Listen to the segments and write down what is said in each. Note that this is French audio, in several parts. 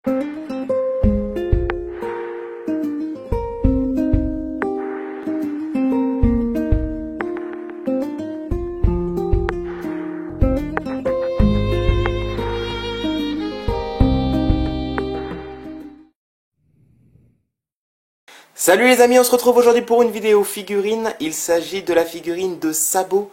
Salut les amis, on se retrouve aujourd'hui pour une vidéo figurine. Il s'agit de la figurine de Sabo,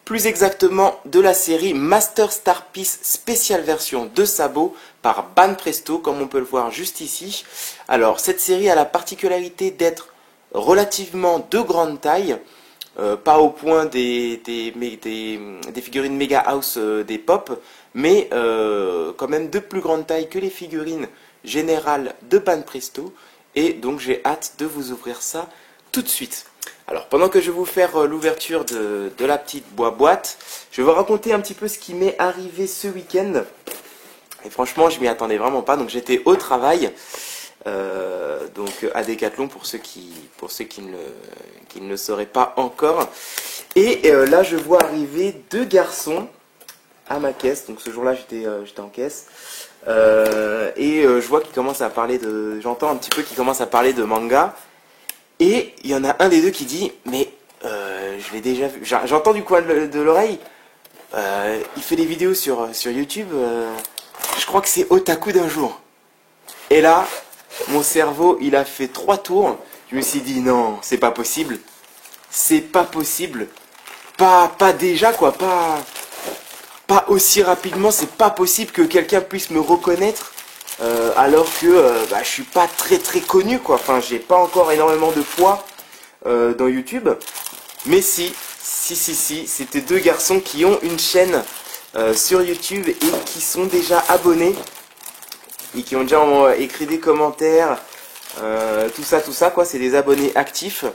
plus exactement de la série Master Star Piece spéciale version de Sabo par Banpresto, comme on peut le voir juste ici. Alors cette série a la particularité d'être relativement de grande taille, pas au point des figurines Mega House des Pop, mais quand même de plus grande taille que les figurines générales de Banpresto. Et donc j'ai hâte de vous ouvrir ça tout de suite. Alors pendant que je vais vous faire l'ouverture de la petite boîte, je vais vous raconter un petit peu ce qui m'est arrivé ce week-end. Et franchement je m'y attendais vraiment pas, donc j'étais au travail, donc à Decathlon pour ceux qui ne le sauraient pas encore. Et là je vois arriver deux garçons à ma caisse, donc ce jour-là j'étais en caisse. Je vois qu'il commence à parler de... J'entends un petit peu qu'il commence à parler de manga. Et il y en a un des deux qui dit, mais je l'ai déjà vu. J'entends du coin de l'oreille. Il fait des vidéos sur YouTube. Je crois que c'est Otaku d'un jour. Et là, mon cerveau, il a fait 3 tours. Je me suis dit, non, c'est pas possible. C'est pas possible. Pas déjà, quoi. Pas aussi rapidement, c'est pas possible que quelqu'un puisse me reconnaître alors que je suis pas très connu, quoi. Enfin, j'ai pas encore énormément de poids dans YouTube. Mais si, c'était deux garçons qui ont une chaîne sur YouTube et qui sont déjà abonnés et qui ont déjà écrit des commentaires, tout ça, quoi. C'est des abonnés actifs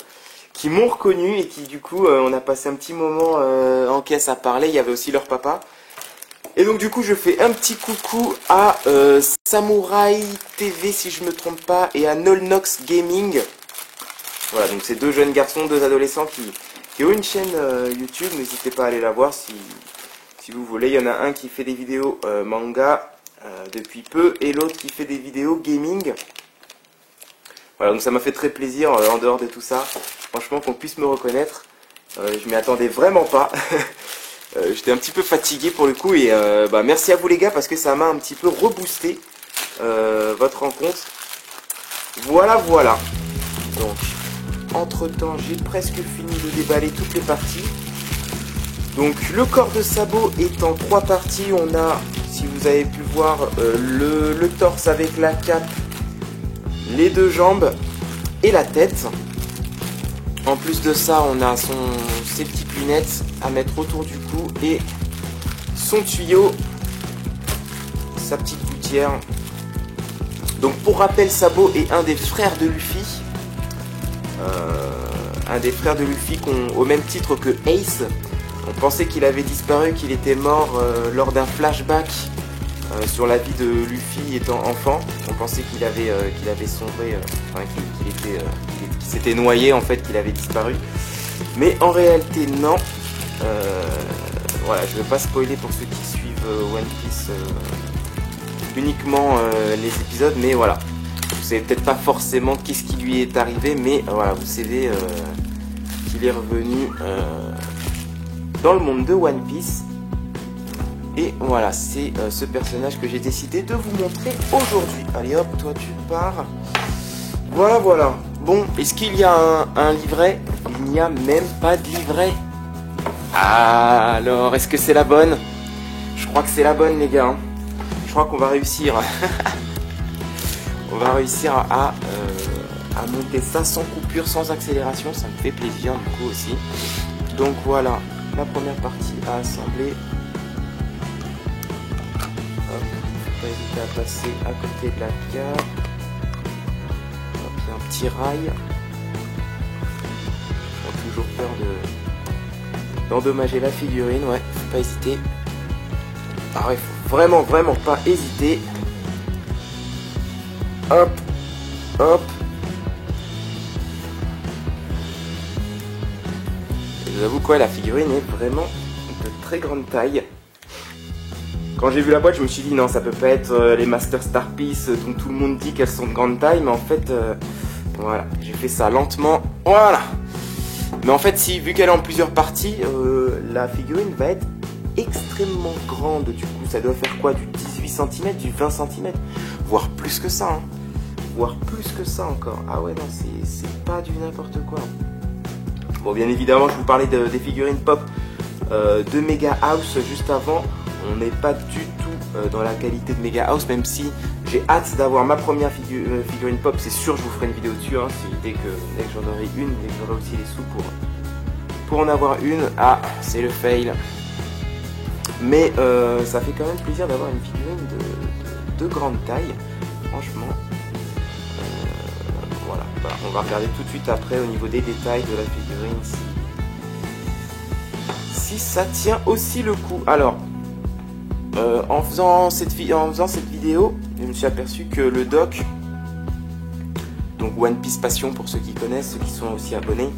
qui m'ont reconnu et qui du coup on a passé un petit moment en caisse à parler. Il y avait aussi leur papa. Et donc du coup je fais un petit coucou à Samurai TV si je me trompe pas et à Nolnox Gaming. Voilà, donc c'est deux jeunes garçons, deux adolescents qui ont une chaîne YouTube. N'hésitez pas à aller la voir si vous voulez. Il y en a un qui fait des vidéos manga depuis peu et l'autre qui fait des vidéos gaming. Voilà, donc ça m'a fait très plaisir en dehors de tout ça. Franchement qu'on puisse me reconnaître. Je m'y attendais vraiment pas. J'étais un petit peu fatigué pour le coup et merci à vous les gars parce que ça m'a un petit peu reboosté votre rencontre. Voilà. Donc entre temps j'ai presque fini de déballer toutes les parties. Donc le corps de Sabo est en 3 parties. On a, si vous avez pu voir, le torse avec la cape, les 2 jambes et la tête. En plus de ça, on a ses petites lunettes à mettre autour du cou et son tuyau, sa petite gouttière. Donc pour rappel, Sabo est un des frères de Luffy. Au même titre que Ace. On pensait qu'il avait disparu, qu'il était mort lors d'un flashback sur la vie de Luffy étant enfant. On pensait qu'il avait sombré, qu'il s'était noyé en fait, qu'il avait disparu. Mais en réalité non. Voilà, je ne vais pas spoiler pour ceux qui suivent One Piece uniquement les épisodes, mais voilà. Vous savez peut-être pas forcément qu'est-ce qui lui est arrivé, mais voilà, vous savez qu'il est revenu dans le monde de One Piece. Et voilà, c'est ce personnage que j'ai décidé de vous montrer aujourd'hui. Allez hop, toi tu pars. Voilà. Bon, est-ce qu'il y a un livret? Il n'y a même pas de livret. Ah, alors, est-ce que c'est la bonne? Je crois que c'est la bonne les gars. Je crois qu'on va réussir. On va réussir à monter ça sans coupure, sans accélération. Ça me fait plaisir du coup aussi. Donc voilà, la première partie à assembler. Pas hésiter à passer à côté de la carte. Il y a un petit rail. J'ai toujours peur d'endommager la figurine, ouais, faut pas hésiter. Ah ouais, faut vraiment pas hésiter. Hop. Je vous avoue quoi, la figurine est vraiment de très grande taille. Quand j'ai vu la boîte, je me suis dit non, ça peut pas être les Master Star Piece dont tout le monde dit qu'elles sont de grande taille, mais en fait, voilà, j'ai fait ça lentement, voilà. Mais en fait, si, vu qu'elle est en plusieurs parties, la figurine va être extrêmement grande. Du coup, ça doit faire quoi, du 18 cm, du 20 cm, voire plus que ça, hein. Voire plus que ça encore. Ah ouais, non, c'est pas du n'importe quoi. Bon, bien évidemment, je vous parlais des figurines pop de Mega House juste avant. On n'est pas du tout dans la qualité de Mega House, même si j'ai hâte d'avoir ma première figurine pop. C'est sûr, je vous ferai une vidéo dessus, hein, dès que j'en aurai une, dès que j'aurai aussi les sous pour en avoir une. Ah, c'est le fail. Mais ça fait quand même plaisir d'avoir une figurine de grande taille, franchement. Voilà, on va regarder tout de suite après au niveau des détails de la figurine si ça tient aussi le coup. Alors, en faisant cette vidéo, je me suis aperçu que le doc, donc One Piece Passion pour ceux qui connaissent, ceux qui sont aussi abonnés,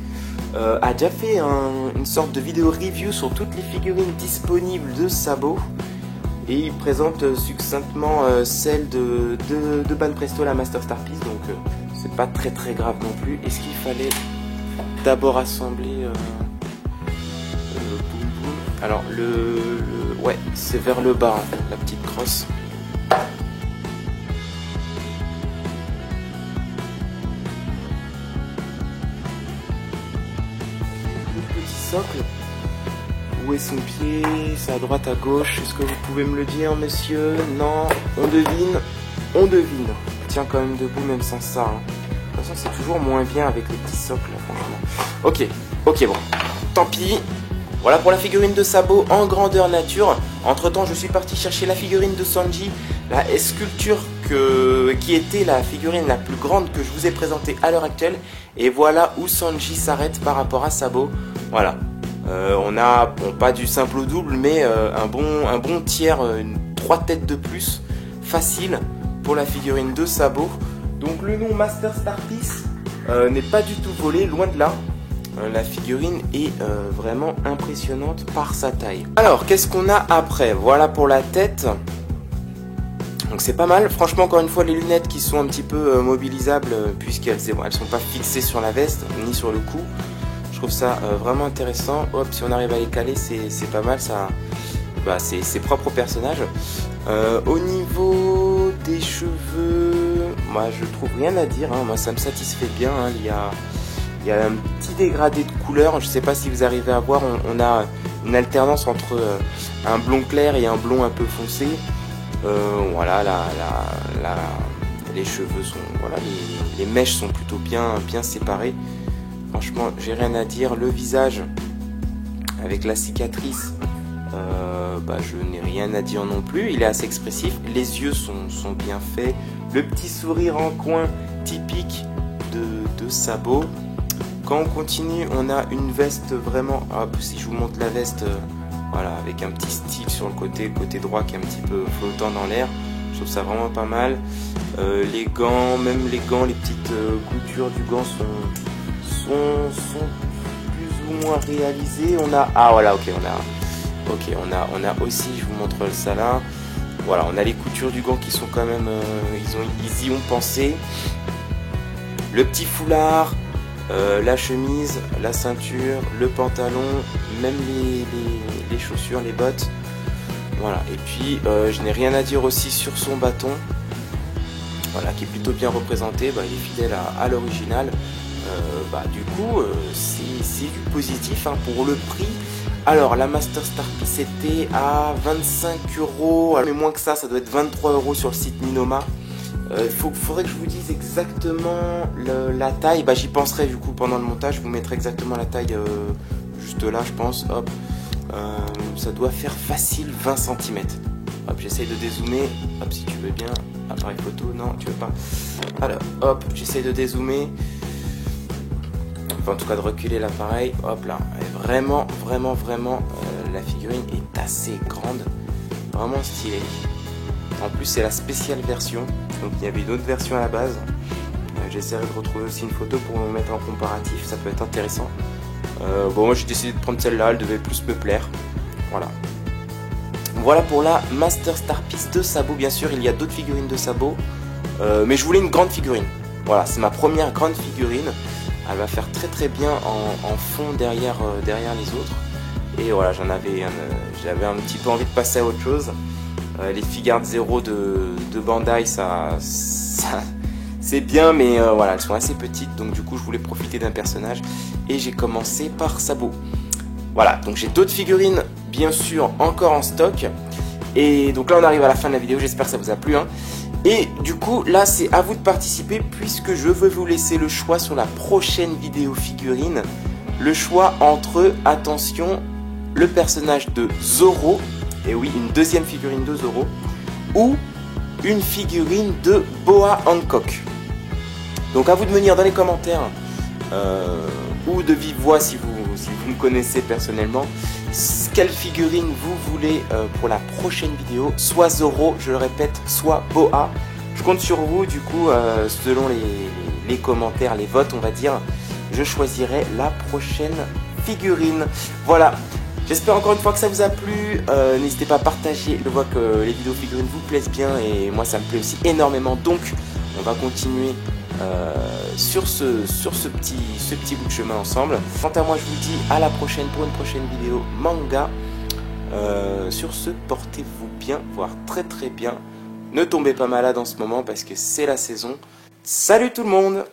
a déjà fait une sorte de vidéo review sur toutes les figurines disponibles de Sabo. Et il présente succinctement celle de Banpresto, la Master Star Piece, donc c'est pas très grave non plus. Est-ce qu'il fallait d'abord assembler boum boum. Alors ouais, c'est vers le bas, hein, la petite crosse. Le petit socle. Où est son pied? C'est à droite, à gauche? Est-ce que vous pouvez me le dire, monsieur? Non, on devine. On devine. Tiens quand même debout, même sans ça. Hein. De toute façon, c'est toujours moins bien avec les petits socles, franchement. Ok, bon. Tant pis. Voilà pour la figurine de Sabo en grandeur nature. Entre temps, je suis parti chercher la figurine de Sanji, la sculpture qui était la figurine la plus grande que je vous ai présentée à l'heure actuelle. Et voilà où Sanji s'arrête par rapport à Sabo. Voilà. On a, bon, pas du simple au double, mais un bon tiers, 3 têtes de plus, facile pour la figurine de Sabo. Donc le nom Master Star Piece n'est pas du tout volé, loin de là. La figurine est vraiment impressionnante par sa taille. Alors, qu'est-ce qu'on a après? Voilà pour la tête. Donc c'est pas mal. Franchement, encore une fois, les lunettes qui sont un petit peu mobilisables, puisqu'elles elles sont pas fixées sur la veste, ni sur le cou. Je trouve ça vraiment intéressant. Hop, si on arrive à les caler, c'est pas mal. Ça, bah, c'est propre au personnage. Au niveau des cheveux, moi je trouve rien à dire. Hein. Moi ça me satisfait bien. Hein. Il y a un petit dégradé de couleur. Je sais pas si vous arrivez à voir. On a une alternance entre un blond clair et un blond un peu foncé. Voilà, les cheveux sont, voilà, les mèches sont plutôt bien séparées. Franchement, j'ai rien à dire. Le visage, avec la cicatrice, bah, je n'ai rien à dire non plus. Il est assez expressif. Les yeux sont bien faits. Le petit sourire en coin typique de Sabo. Quand on continue, on a une veste vraiment... Hop, si je vous montre la veste, voilà, avec un petit style sur le côté droit qui est un petit peu flottant dans l'air. Je trouve ça vraiment pas mal. Les gants, même les gants, les petites coutures du gant sont plus ou moins réalisées. On a... Ah voilà, ok, on a aussi, je vous montre ça là. Voilà, on a les coutures du gant qui sont quand même... ils y ont pensé. Le petit foulard, la chemise, la ceinture, le pantalon, même les chaussures, les bottes. Voilà, et puis je n'ai rien à dire aussi sur son bâton. Voilà, qui est plutôt bien représenté. Bah, il est fidèle à l'original. Bah, du coup, c'est du positif, hein, pour le prix. Alors, la Master Star Piece était à 25 €, mais moins que ça doit être 23 € sur le site Ninoma. Faudrait que je vous dise exactement la taille. Bah, j'y penserai du coup pendant le montage. Je vous mettrai exactement la taille juste là, je pense. Hop, ça doit faire facile 20 cm. Hop, j'essaye de dézoomer. Hop, si tu veux bien. Appareil photo, non, tu veux pas. Alors, hop, j'essaye de dézoomer. Enfin, en tout cas, de reculer l'appareil. Hop là, et vraiment, la figurine est assez grande. Vraiment stylée. En plus, c'est la spéciale version. Donc, il y avait une autre version à la base. J'essaierai de retrouver aussi une photo pour me mettre en comparatif. Ça peut être intéressant. Bon, moi, j'ai décidé de prendre celle-là. Elle devait plus me plaire. Voilà. Voilà pour la Master Star Piece de Sabo. Bien sûr, il y a d'autres figurines de Sabo, mais je voulais une grande figurine. Voilà, c'est ma première grande figurine. Elle va faire très bien en fond derrière les autres. Et voilà, j'avais un petit peu envie de passer à autre chose. Les Figuarts Zero de Bandai, ça c'est bien, mais voilà, elles sont assez petites. Donc du coup, je voulais profiter d'un personnage. Et j'ai commencé par Sabo. Voilà, donc j'ai d'autres figurines, bien sûr, encore en stock. Et donc là, on arrive à la fin de la vidéo. J'espère que ça vous a plu, hein. Et du coup, là, c'est à vous de participer puisque je veux vous laisser le choix sur la prochaine vidéo figurine. Le choix entre, attention, le personnage de Zoro, et oui, une deuxième figurine de Zoro, ou une figurine de Boa Hancock. Donc à vous de me dire dans les commentaires, ou de vive voix si vous me connaissez personnellement, quelle figurine vous voulez pour la prochaine vidéo, soit Zoro, je le répète, soit Boa. Je compte sur vous, du coup, selon les commentaires, les votes, on va dire, je choisirai la prochaine figurine. Voilà, j'espère encore une fois que ça vous a plu. N'hésitez pas à partager, je vois que les vidéos figurines vous plaisent bien et moi ça me plaît aussi énormément, donc on va continuer sur ce petit bout de chemin ensemble. Quant à moi, je vous dis à la prochaine pour une prochaine vidéo manga. Sur ce, portez-vous bien, voire très bien. Ne tombez pas malade en ce moment parce que c'est la saison. Salut tout le monde!